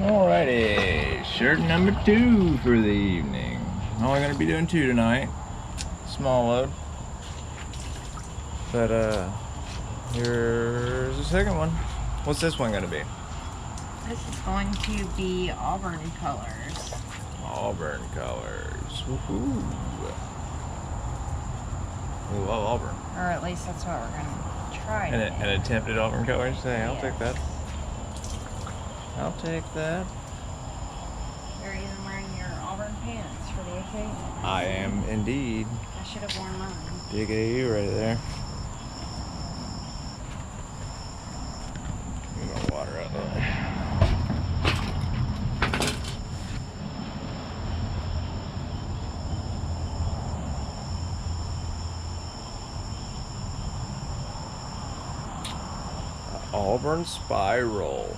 Alrighty, shirt number 2 for the evening. Only gonna be doing 2 tonight. Small load. But here's the second one. What's this one gonna be? This is going to be Auburn colors. Auburn colors. Woohoo! We love Auburn. Or at least that's what we're gonna try. An attempted Auburn colors. Hey, I'll Yes. take that. I'll take that. You're even wearing your Auburn pants for the occasion. I am indeed. I should have worn mine. Big AU right there. Get my water out there. Auburn Spiral.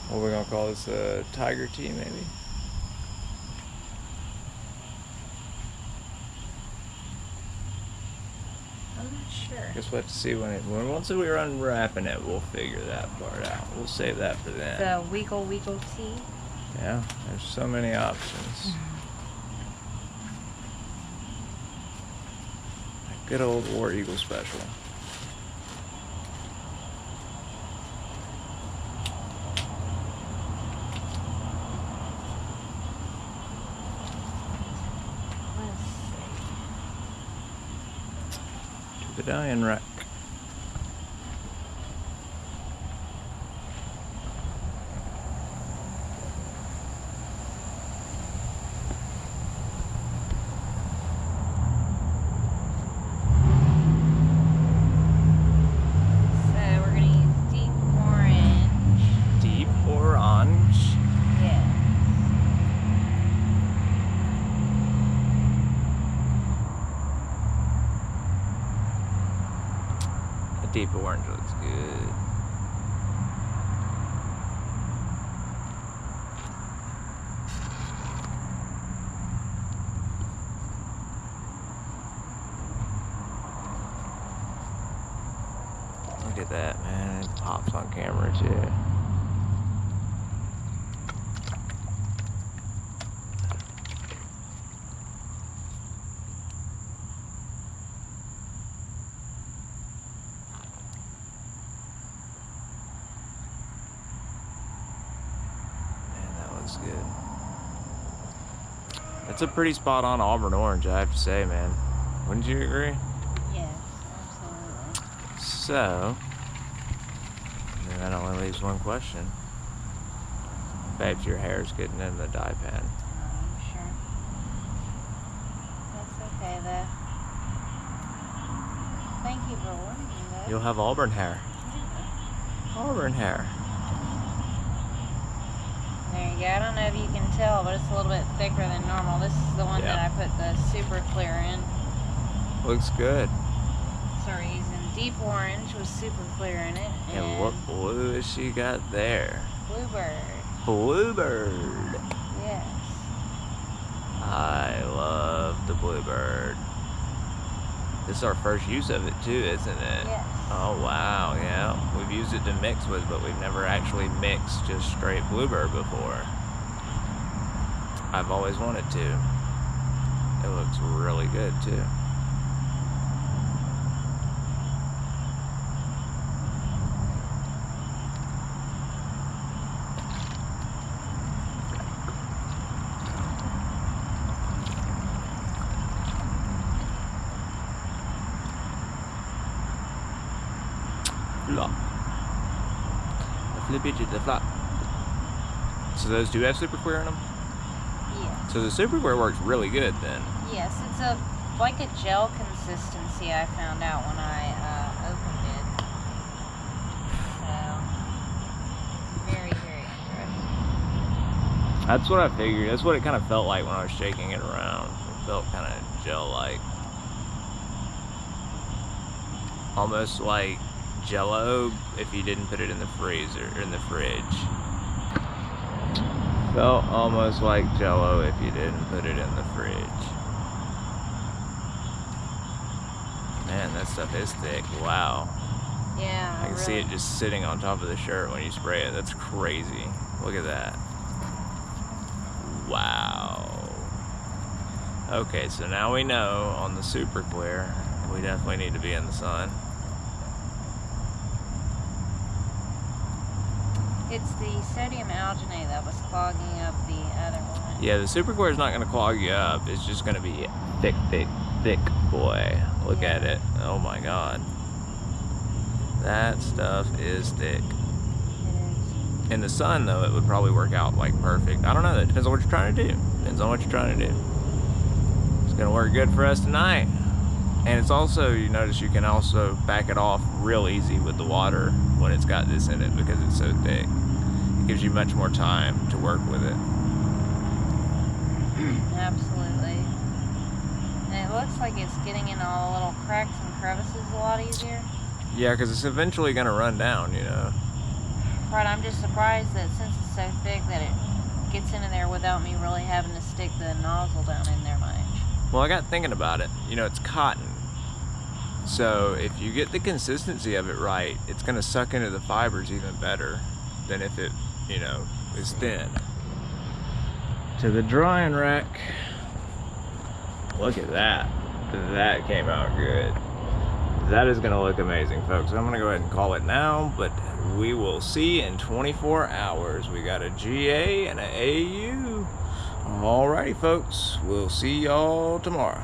What are we gonna call this? Tiger tea, maybe? I'm not sure. Guess we'll have to see once we run wrapping it, we'll figure that part out. We'll save that for then. The Weagle tea. Yeah, there's so many options. A good old War Eagle special. To the dying rack. Deep orange looks good. Look at that, man. It pops on camera too. Good. That's a pretty spot on Auburn orange, I have to say, man. Wouldn't you agree? Yes, absolutely. So, then that only leaves one question. Babes, your hair's getting in the dye pen. I'm sure. That's okay, though. Thank you for warning me, though. You'll have Auburn hair. Yeah. Auburn hair. There you go. I don't know if you can tell, but it's a little bit thicker than normal. This is the one that I put the super clear in. Looks good. So we're using deep orange with super clear in it. And what blue has she got there? Bluebird. Bluebird. Yes. I love the Bluebird. This is our first use of it too, isn't it? Yes. Oh wow, yeah. We've used it to mix with, but we've never actually mixed just straight Bluebird before. I've always wanted to. It looks really good too. Flop. The flippy to the flop. So those do have super clear in them? Yes. So the super clear works really good then. Yes, it's like a gel consistency I found out when I opened it. So, very, very interesting. That's what I figured. That's what it kind of felt like when I was shaking it around. It felt kind of gel-like. Almost like Jello if you didn't put it in the freezer or in the fridge. Felt almost like Jello if you didn't put it in the fridge. Man, that stuff is thick. Wow. Yeah, I can see it just sitting on top of the shirt when you spray it. That's crazy. Look at that. Wow. Okay, so now we know on the super clear, we definitely need to be in the sun. It's the sodium alginate that was clogging up the other one. Yeah, the super clear is not going to clog you up. It's just going to be thick, thick, thick, boy. Look at it. Oh my God. That stuff is thick. It is. In the sun, though, it would probably work out like perfect. I don't know. That depends on what you're trying to do. Depends on what you're trying to do. It's going to work good for us tonight. And it's also, you notice you can also back it off real easy with the water when it's got this in it because it's so thick. It gives you much more time to work with it. Absolutely. And it looks like it's getting in all the little cracks and crevices a lot easier. Yeah, because it's eventually going to run down, you know. Right, I'm just surprised that since it's so thick that it gets into there without me really having to stick the nozzle down in there much. Well, I got thinking about it. You know, it's cotton. So if you get the consistency of it right, it's going to suck into the fibers even better than if it, you know, is thin. To the drying rack. Look at that. That came out good. That is going to look amazing, folks. I'm going to go ahead and call it now, but we will see in 24 hours. We got a GA and an AU. Alrighty, folks. We'll see y'all tomorrow.